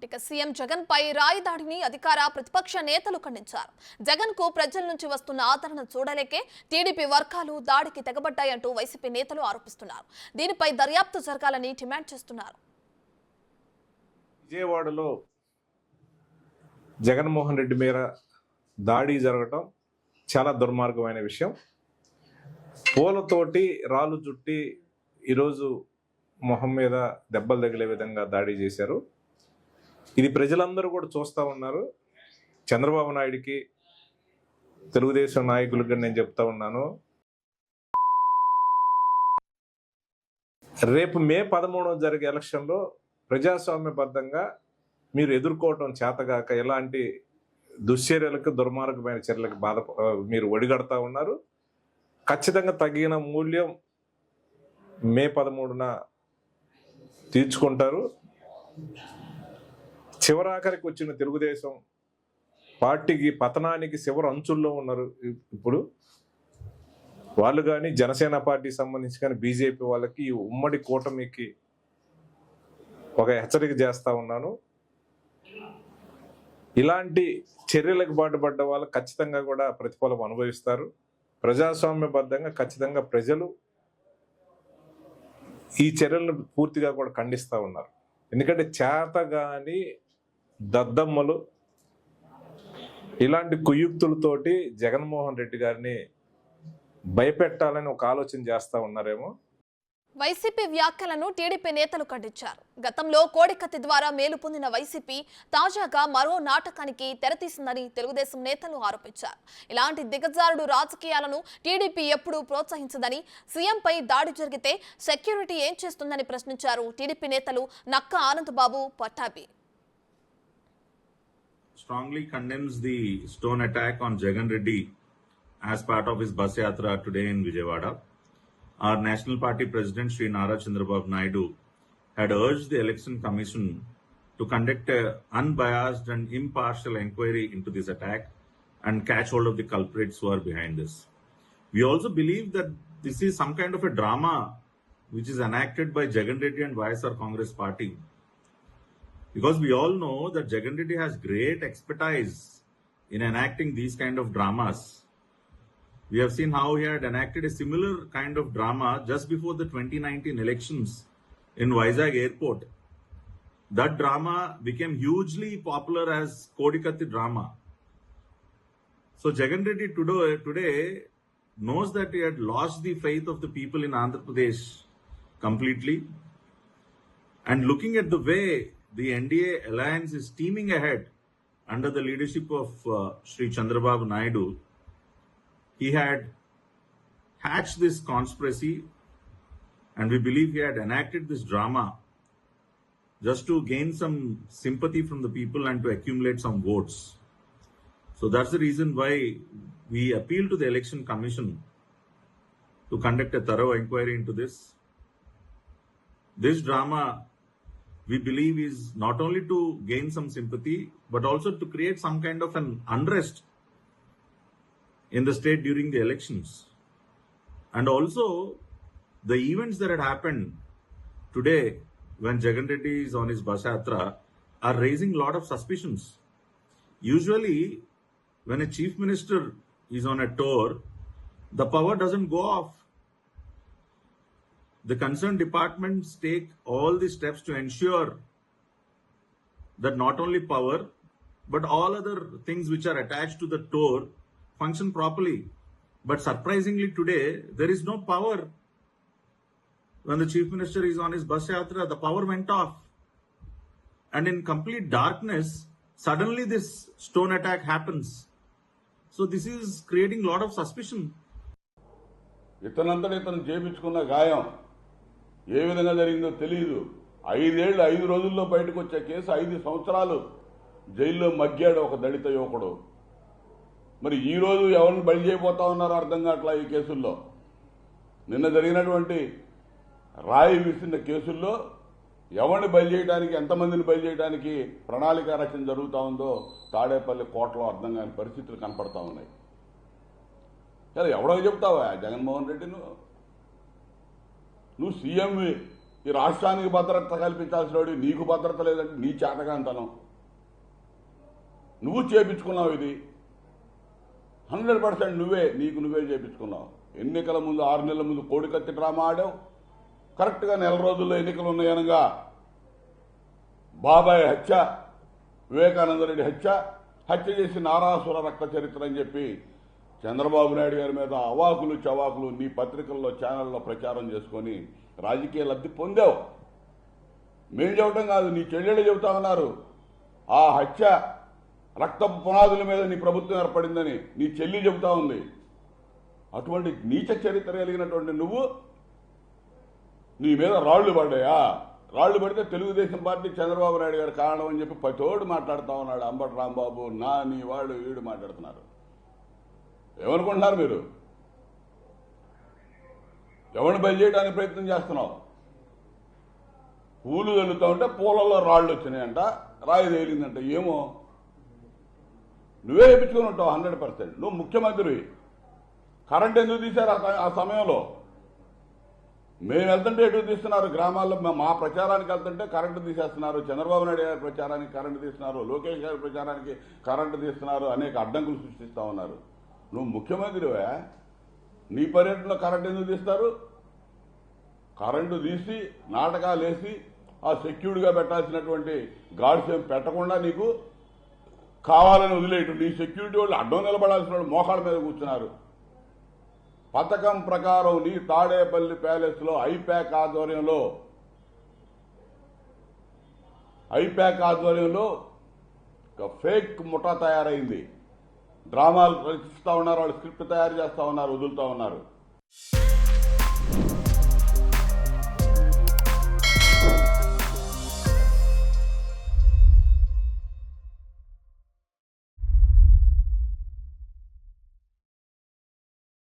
ఇక సీఎం జగన్ పై రాయి దాడిని అధికార ప్రతిపక్ష నేతలు ఖండించారు. జగన్ కు ప్రజల నుంచి వస్తున్న ఆదరణ చూడలేకే టీడీపీ వర్గాలు దాడికి తెగబడ్డాయంటూ వైసీపీ నేతలు ఆరోపిస్తున్నారు. దీనిపై దర్యాప్తు జరగాలని డిమాండ్ చేస్తున్నారు. విజయవాడలో జగన్మోహన్ రెడ్డి మీద దాడి జరగటం చాలా దుర్మార్గమైన విషయం. పూలతోటి రాళ్ళు చుట్టి ఈరోజు మొహం మీద దెబ్బలు తగిలే విధంగా దాడి చేశారు. ఇది ప్రజలందరూ కూడా చూస్తూ ఉన్నారు. చంద్రబాబు నాయుడికి, తెలుగుదేశం నాయకులకి నేను చెప్తా ఉన్నాను, రేపు మే 13వ జరిగే ఎలక్షన్లో ప్రజాస్వామ్యబద్ధంగా మీరు ఎదుర్కోవటం చేతగాక ఎలాంటి దుశ్చర్యలకు, దుర్మార్గమైన చర్యలకు మీరు ఒడిగడతా ఉన్నారు. ఖచ్చితంగా తగిన మూల్యం మే 13న తీర్చుకుంటారు. చివరాఖరికి వచ్చిన తెలుగుదేశం పార్టీకి పతనానికి చివరి అంచుల్లో ఉన్నారు. ఇప్పుడు వాళ్ళు కానీ జనసేన పార్టీకి సంబంధించి కానీ బీజేపీ వాళ్ళకి ఈ ఉమ్మడి కూటమికి ఒక హెచ్చరిక చేస్తా ఉన్నాను. ఇలాంటి చర్యలకు బాటుపడ్డ వాళ్ళు ఖచ్చితంగా కూడా ప్రతిఫలం అనుభవిస్తారు. ప్రజాస్వామ్యబద్ధంగా ఖచ్చితంగా ప్రజలు ఈ చర్యలను పూర్తిగా కూడా ఖండిస్తూ ఉన్నారు. ఎందుకంటే చేతగాని దద్దమ్మలు ఇలాంటి కుయుక్తులతోటి జగన్మోహన్ రెడ్డి గారిని భయపెట్టాలని ఒక ఆలోచన చేస్తూ ఉన్నారేమో. వైసీపీ వ్యాఖ్యలను టీడీపీ నేతలు ఖండించారు. గతంలో కోడికత్తి ద్వారా మేలు పొందిన వైసీపీ తాజాగా మరో నాటకానికి తెరతీసిందని తెలుగుదేశం నేతలు ఆరోపించారు. ఇలాంటి దిగజారుడు రాజకీయాలను టీడీపీ ఎప్పుడూ ప్రోత్సహించదని, సీఎంపై దాడి జరిగితే సెక్యూరిటీ ఏం చేస్తుందని ప్రశ్నించారు టీడీపీ నేతలు నక్క Anandababu, Pattabhi. Strongly condemns the stone attack on Jagan Reddy as part of his bus yatra today in Vijayawada. Our National Party President Shri Nara Chandrababu Naidu had urged the Election Commission to conduct an unbiased and impartial inquiry into this attack and catch hold of the culprits who are behind this. We also believe that this is some kind of a drama which is enacted by Jagan Reddy and YSR Congress Party. Because we all know that Jagan Reddy has great expertise in enacting these kind of dramas. We have seen how he had enacted a similar kind of drama just before the 2019 elections in Vizag Airport. That drama became hugely popular as Kodikatti drama. So Jagan Reddy today knows that he had lost the faith of the people in Andhra Pradesh completely. And looking at the way the NDA alliance is steaming ahead under the leadership of Shri Chandrababu Naidu, he had hatched this conspiracy, and we believe he had enacted this drama just to gain some sympathy from the people and to accumulate some votes. So that's the reason why we appeal to the Election Commission to conduct a thorough inquiry into this. This drama, we believe, is not only to gain some sympathy, but also to create some kind of an unrest in the state during the elections. And also, the events that had happened today when Jagan Reddy is on his bus yatra are raising a lot of suspicions. Usually, when a chief minister is on a tour, the power doesn't go off. The concerned departments take all the steps to ensure that not only power, but all other things which are attached to the tour function properly. But surprisingly today, there is no power. When the chief minister is on his bus yatra, the power went off. And in complete darkness, suddenly this stone attack happens. So this is creating a lot of suspicion. ఇతను చేపించుకున్న గాయం ఏ విధంగా జరిగిందో తెలియదు. 5 రోజుల్లో బయటకు వచ్చే case 5 సంవత్సరాలు జైల్లో మగ్గాడు ఒక దళిత యువకుడు. మరి ఈ రోజు ఎవరిని బలి చేయబోతా ఉన్నారో అర్థం కావట్లా. ఈ కేసుల్లో నిన్న జరిగినటువంటి రాయి విసిరిన కేసుల్లో ఎవరిని బలి చేయడానికి, ఎంతమందిని బలి చేయడానికి ప్రణాళిక రచన జరుగుతూ ఉందో తాడేపల్లి కోటలో అర్థం కాని పరిస్థితులు కనపడతా ఉన్నాయి. ఎవడో చెప్తావా జగన్మోహన్ రెడ్డి, నువ్వు సీఎంవి, ఈ రాష్ట్రానికి భద్రత కల్పించాల్సిన వాడు నీకు భద్రత లేదంటే నీ చేతగాంతనం. నువ్వు చేపించుకున్నావు ఇది 100% నువ్వే చేపించుకున్నావు. ఎన్నికల ముందు 6 నెలల ముందు కోడికత్తి డ్రామా ఆడావు. కరెక్ట్గా నెల రోజుల్లో ఎన్నికలు ఉన్నాయనగా బాబాయ్ హత్య, వివేకానందరెడ్డి హత్య చేసి నారాసుర రక్త చరిత్ర అని చెప్పి చంద్రబాబు నాయుడు గారి మీద అవాకులు చవాకులు నీ పత్రికల్లో ఛానల్లో ప్రచారం చేసుకొని రాజకీయ లబ్ధి పొందావు. మేం చెప్పడం కాదు, నీ చెల్లెళ్ళు చెబుతా ఉన్నారు. ఆ హత్య రక్తపు పునాదుల మీద నీ ప్రభుత్వం ఏర్పడిందని నీ చెల్లి చెబుతా ఉంది. అటువంటి నీచ చరిత్ర కలిగినటువంటి నువ్వు, నీ మీద రాళ్లు పడ్డాయా? రాళ్లు పడితే తెలుగుదేశం పార్టీ చంద్రబాబు నాయుడు గారు కారణం అని చెప్పి పతోడు మాట్లాడుతూ ఉన్నాడు. అంబటి రాంబాబు, నీ వాళ్ళు వీడు మాట్లాడుతున్నారు. ఏమనుకుంటున్నారు మీరు? ఎవరిని బయలు చేయడానికి ప్రయత్నం చేస్తున్నావు? పూలు వెళ్తూ ఉంటే పూలలో రాళ్ళు వచ్చినాయంట, రాయి తేలిందంట. ఏమో నువ్వే వేయించుకుని ఉంటావు 100%. నువ్వు ముఖ్యమంత్రివి. కరెంట్ ఎందుకు తీశారు ఆ సమయంలో? మేము వెళ్తుంటే ఎటు తీస్తున్నారు? గ్రామాల్లో మా ప్రచారానికి వెళ్తుంటే కరెంటు తీసేస్తున్నారు. చంద్రబాబు నాయుడు గారి ప్రచారానికి కరెంటు తీస్తున్నారు. లోకేష్ గారి ప్రచారానికి కరెంటు తీస్తున్నారు. అనేక అడ్డంకులు సృష్టిస్తూ ఉన్నారు. నువ్వు ముఖ్యమంత్రివే, నీ పర్యటనలో కరెంటు ఎందుకు తీస్తారు? కరెంటు తీసి నాటకాలు వేసి ఆ సెక్యూర్డ్గా పెట్టాల్సినటువంటి గార్డ్స్ ఏం పెట్టకుండా నీకు కావాలని వదిలేయటం. నీ సెక్యూరిటీ వాళ్ళు అడ్డం నిలబడాల్సిన వాళ్ళు మోకాళ్ళ మీద కూర్చున్నారు. పథకం ప్రకారం నీ తాడేపల్లి ప్యాలెస్లో ఐప్యాక్ ఆధ్వర్యంలో ఒక ఫేక్ ముఠా తయారైంది. డ్రామాలు రచిస్తూ ఉన్నారు, వాళ్ళు స్క్రిప్ట్ తయారు చేస్తూ ఉన్నారు, వదులుతూ ఉన్నారు.